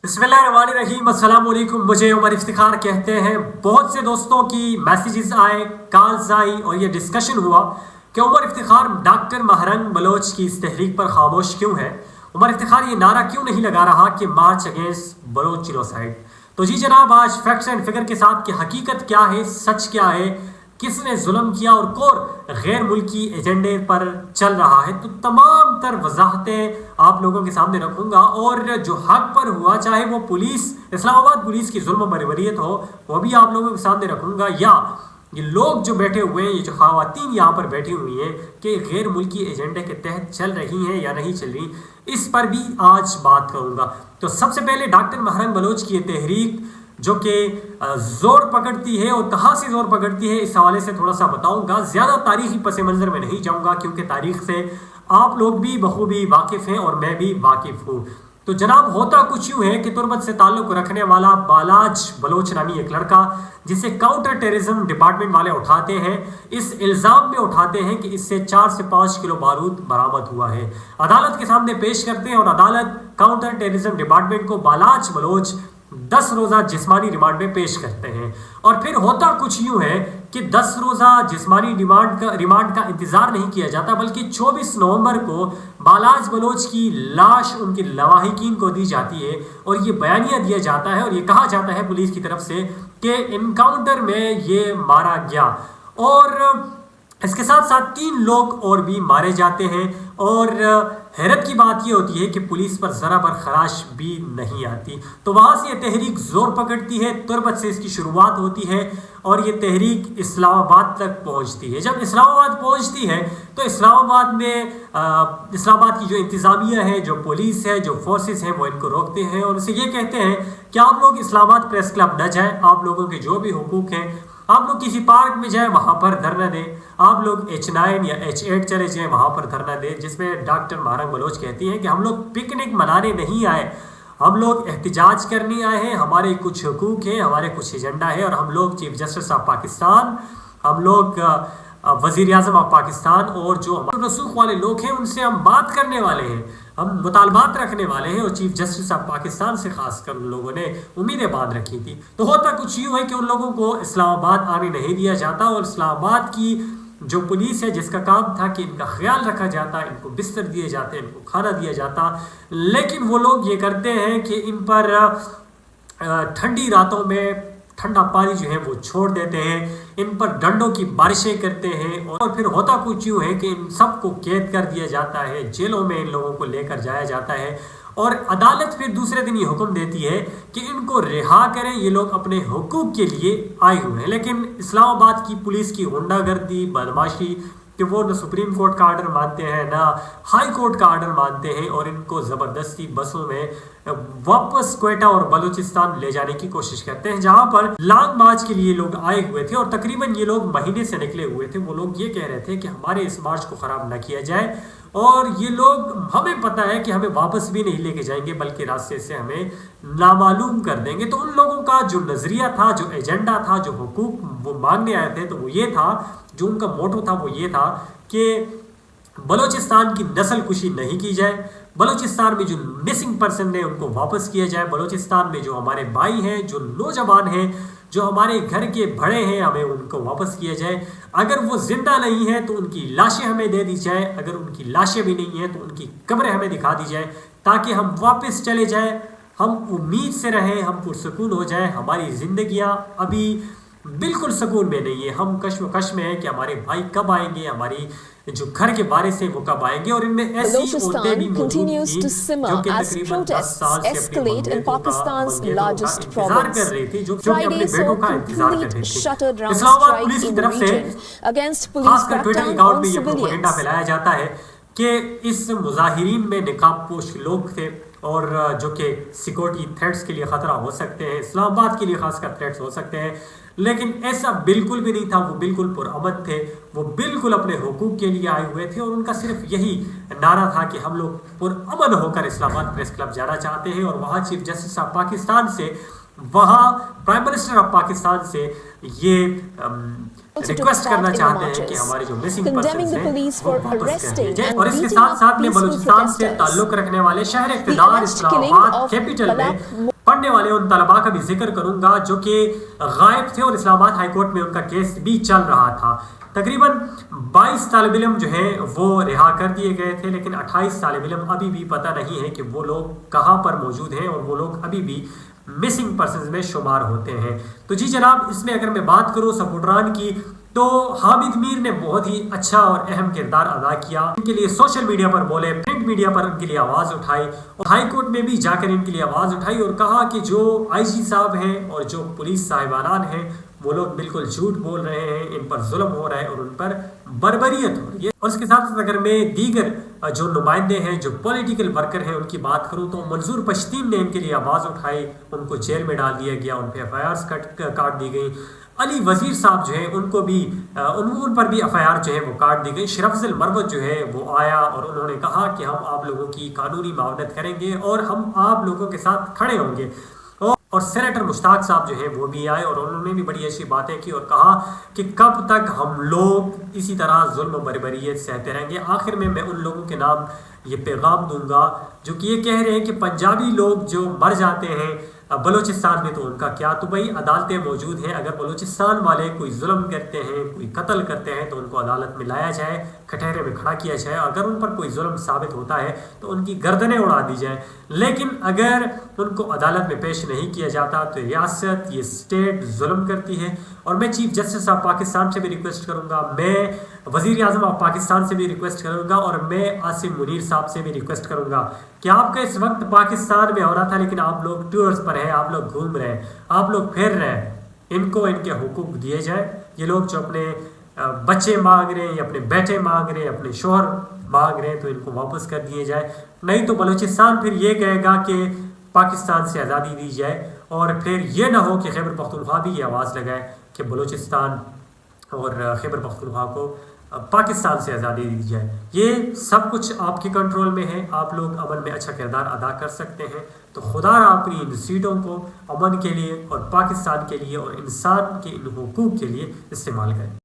बिस्मिल्लाहिर्रहमानिर्रहीम, अस्सलाम वालेकुम। मुझे उमर इफ्तिखार कहते हैं। बहुत से दोस्तों की मैसेजेस आए, कॉल्स आई और ये डिस्कशन हुआ कि उमर इफ्तिखार डॉक्टर महरंग बलोच की इस तहरीक पर खामोश क्यों है, उमर इफ्तिखार ये नारा क्यों नहीं लगा रहा कि मार्च अगेंस्ट बलोच जिनोसाइड। तो जी जनाब, आज फैक्ट्स एंड फिगर के साथ कि हकीकत क्या है, सच क्या है, किसने जुल्म किया और कौन गैर मुल्की एजेंडे पर चल रहा है, तो तमाम तर वजाहतें आप लोगों के सामने रखूंगा। और जो हक पर हुआ, चाहे वो पुलिस, इस्लामाबाद पुलिस की जुल्म बरबरीत हो, वो भी आप लोगों के सामने रखूंगा, या ये लोग जो बैठे हुए हैं, ये जो खवातीन यहाँ पर बैठी हुई हैं कि गैर मुल्की एजेंडे के तहत चल रही हैं या नहीं चल रही, इस पर भी आज बात करूँगा। तो सबसे पहले डॉक्टर महरंग बलोच की ये तहरीक जो कि जोर पकड़ती है और कहाँ से जोर पकड़ती है, इस हवाले से थोड़ा सा बताऊंगा। ज़्यादा तारीखी पस मंज़र में नहीं जाऊंगा क्योंकि तारीख से आप लोग भी बखूबी वाकिफ़ हैं और मैं भी वाकिफ़ हूँ। तो जनाब, होता कुछ यूँ है कि तुर्बत से ताल्लुक़ रखने वाला बालाज बलोच नामी एक लड़का, जिसे काउंटर टेररिज्म डिपार्टमेंट वाले उठाते हैं, इस इल्ज़ाम में उठाते हैं कि इससे 4 से 5 किलो बारूद बरामद हुआ है। अदालत के सामने पेश करते हैं और अदालत काउंटर टेररिज्म डिपार्टमेंट को बालाज बलोच 10 रोज़ा जिस्मानी रिमांड में पेश करते हैं। और फिर होता कुछ यूँ है कि 10 रोज़ा जिस्मानी रिमांड का इंतज़ार नहीं किया जाता, बल्कि 24 नवंबर को बालाज बलोच की लाश उनके लवाहिकीन को दी जाती है और ये बयानिया दिया जाता है और ये कहा जाता है पुलिस की तरफ से कि इनकाउंटर में ये मारा गया। और इसके साथ साथ 3 लोग और भी मारे जाते हैं। और हैरत की बात ये होती है कि पुलिस पर ज़रा बर खराश भी नहीं आती। तो वहाँ से ये तहरीक ज़ोर पकड़ती है, तुर्बत से इसकी शुरुआत होती है और ये तहरीक इस्लामाबाद तक पहुँचती है। जब इस्लामाबाद पहुँचती है तो इस्लामाबाद में इस्लामाबाद की जो इंतज़ामिया है, जो पुलिस है, जो फोर्सेस हैं, वो इनको रोकते हैं और उनसे ये कहते हैं कि आप लोग इस्लामाबाद प्रेस क्लब न जाएँ, आप लोगों के जो भी हुकूक हैं आप लोग किसी पार्क में जाएं, वहाँ पर धरना दें, आप लोग H9 या H8 चले जाएं, वहाँ पर धरना दें। जिसमें डॉक्टर महरंग बलोच कहती हैं कि हम लोग पिकनिक मनाने नहीं आए, हम लोग एहतजाज करने आए हैं, हमारे कुछ हुकूक हैं, हमारे कुछ एजेंडा है और हम लोग चीफ जस्टिस ऑफ पाकिस्तान, हम लोग वज़ीर आज़म ऑफ पाकिस्तान और जो हमारे रसूख वाले लोग हैं उनसे हम बात करने वाले हैं, हम मुतालबात रखने वाले हैं। और चीफ जस्टिस ऑफ पाकिस्तान से खासकर उन लोगों ने उम्मीदें बांध रखी थी। तो होता कुछ यूँ है कि उन लोगों को इस्लामाबाद आने नहीं दिया जाता और इस्लामाबाद की जो पुलिस है, जिसका काम था कि इनका ख्याल रखा जाता, इनको बिस्तर दिए जाते, इनको खाना दिया जाता, लेकिन वो लोग ये करते हैं कि इन पर ठंडी रातों में ठंडा पानी जो है वो छोड़ देते हैं, इन पर डंडों की बारिशें करते हैं। और फिर होता कुछ यूँ है कि इन सबको कैद कर दिया जाता है, जेलों में इन लोगों को लेकर जाया जाता है और अदालत फिर दूसरे दिन ये हुक्म देती है कि इनको रिहा करें, ये लोग अपने हुकूक के लिए आए हुए हैं। लेकिन इस्लामाबाद की पुलिस की गुंडागर्दी, बदमाशी कि वो न सुप्रीम कोर्ट का आर्डर मानते हैं, ना हाई कोर्ट का आर्डर मानते हैं और इनको ज़बरदस्ती बसों में वापस क्वेटा और बलूचिस्तान ले जाने की कोशिश करते हैं, जहां पर लॉन्ग मार्च के लिए लोग आए हुए थे और तकरीबन ये लोग महीने से निकले हुए थे। वो लोग ये कह रहे थे कि हमारे इस मार्च को ख़राब ना किया जाए और ये लोग, हमें पता है कि हमें वापस भी नहीं लेके जाएंगे बल्कि रास्ते से हमें नामालूम कर देंगे। तो उन लोगों का जो नज़रिया था, जो एजेंडा था, जो हुकूक वो मांगने आए थे, तो वो ये था, जो उनका मोटो था वो ये था कि बलूचिस्तान की नस्ल कुशी नहीं की जाए, बलूचिस्तान में जो मिसिंग पर्सन है उनको वापस किया जाए, बलूचिस्तान में जो हमारे भाई हैं, जो नौजवान हैं, जो हमारे घर के बड़े हैं, हमें उनको वापस किया जाए। अगर वो जिंदा नहीं है तो उनकी लाशें हमें दे दी जाए, अगर उनकी लाशें भी नहीं हैं तो उनकी कब्रें हमें दिखा दी जाए ताकि हम वापस चले जाएं, हम उम्मीद से रहें, हम पुरसकून हो जाएं। हमारी ज़िंदगियां अभी बिल्कुल सुकून में नहीं है, हम कश्मकश में हैं कि हमारे भाई कब आएंगे, हमारी जो घर के बारे से वो कब आएंगे। और इनमें ऐसी औरतें भी मौजूद थीं जो कि तकरीबन 10 साल से अपने मंगेतरों का इंतजार कर रही थी, जो कि अपने बेटों का इंतजार कर रही थी। इस्लामाबाद पुलिस की तरफ से खासकर ट्विटर अकाउंट में ये प्रोपेगेंडा फैलाया जाता है कि इस मुजाहिरीन में निकाब पोश लोग थे और जो कि सिक्योरिटी थ्रेट्स के लिए ख़तरा हो सकते हैं, इस्लामाबाद के लिए खासकर थ्रेट्स हो सकते हैं। लेकिन ऐसा बिल्कुल भी नहीं था, वो बिल्कुल पुरअमन थे, वो बिल्कुल अपने हुकूक के लिए आए हुए थे और उनका सिर्फ यही नारा था कि हम लोग पुरअमन होकर इस्लामाबाद प्रेस क्लब जाना चाहते हैं और वहाँ चीफ जस्टिस ऑफ पाकिस्तान से, वहाँ प्राइम मिनिस्टर ऑफ पाकिस्तान से ये रिक्वेस्ट करना चाहते हैं कि हमारे जो मिसिंग पर्सन्स हैं वो वापस कर दिए जाए। और इसके साथ साथ में बलूचिस्तान से ताल्लुक रखने वाले शहर इक़्तिदार इस्लामाबाद कैपिटल में पढ़ने वाले उन तलबा का भी जिक्र करूंगा जो कि गायब थे और इस्लामाबाद हाई कोर्ट में उनका केस भी चल रहा था। तकरीबन 22 तालिब इल्म जो है वो रिहा कर दिए गए थे, लेकिन 28 तालिब इल्म अभी भी पता नहीं है कि वो लोग कहाँ पर मौजूद हैं और वो लोग अभी भी मिसिंग पर्सनस में शुमार होते हैं। तो जी जनाब, इसमें अगर मैं बात करूँ सपोर्टरान की, तो हामिद मीर ने बहुत ही अच्छा और अहम किरदार अदा किया। इनके लिए सोशल मीडिया पर बोले, प्रिंट मीडिया पर उनके लिए आवाज़ उठाई और हाई कोर्ट में भी जाकर इनके लिए आवाज़ उठाई और कहा कि जो आईजी साहब हैं और जो पुलिस साहिबानान हैं वो लोग बिल्कुल झूठ बोल रहे हैं, इन पर जुल्म हो रहा है और उन पर बर्बरियत हो रही है। और इसके साथ साथ अगर मैं दीगर जो नुमाइंदे हैं, जो पॉलिटिकल वर्कर हैं, उनकी बात करूं तो मंजूर पश्तीन ने इनके लिए आवाज़ उठाई, उनको जेल में डाल दिया गया, उन पर FIR काट दी गई। अली वजीर साहब जो है उनको भी उन पर भी FIR जो है वो काट दी गई। शरफजल मरवत जो है वो आया और उन्होंने कहा कि हम आप लोगों की कानूनी मावनत करेंगे और हम आप लोगों के साथ खड़े होंगे। और सेनेटर मुश्ताक साहब जो है वो भी आए और उन्होंने भी बड़ी अच्छी बातें की और कहा कि कब तक हम लोग इसी तरह जुल्म बर्बरियत सहते रहेंगे। आखिर में मैं उन लोगों के नाम ये पैगाम दूंगा जो कि ये कह रहे हैं कि पंजाबी लोग जो मर जाते हैं बलूचिस्तान में तो उनका क्या, तो भाई अदालतें मौजूद हैं। अगर बलूचिस्तान वाले कोई जुल्म करते हैं, कोई कत्ल करते हैं तो उनको अदालत में लाया जाए, कटहरे में खड़ा किया जाए। अगर उन पर कोई जुल्म साबित होता है तो उनकी गर्दनें उड़ा दी जाए। लेकिन अगर उनको अदालत में पेश नहीं किया जाता तो रियासत, ये स्टेट जुल्म करती है। और मैं चीफ जस्टिस ऑफ पाकिस्तान से भी रिक्वेस्ट करूँगा, मैं वज़ीर आज़म ऑफ पाकिस्तान से भी रिक्वेस्ट करूँगा और मैं आसिम मुनीर साहब से भी रिक्वेस्ट करूँगा कि आपका इस वक्त पाकिस्तान में हो रहा था लेकिन आप लोग टूर्स पर हैं, आप लोग घूम रहे हैं, आप लोग फिर रहे हैं, इनको इनके हुकूक दिए जाए। ये लोग जो अपने बच्चे मांग रहे हैं या अपने बेटे मांग रहे हैं, अपने शोहर मांग रहे हैं, तो इनको वापस कर दिए जाए। नहीं तो बलूचिस्तान फिर ये कहेगा कि पाकिस्तान से आज़ादी दी जाए और फिर ये ना हो कि खैबर पख्तूनख्वा भी ये आवाज़ लगाए कि बलूचिस्तान और खैबर पख्तूनख्वा को पाकिस्तान से आज़ादी दी जाए। ये सब कुछ आपके कंट्रोल में है, आप लोग अमन में अच्छा किरदार अदा कर सकते हैं। तो खुदा अपनी इन सीटों को अमन के लिए और पाकिस्तान के लिए और इंसान के इन हुकूक के लिए इस्तेमाल करें।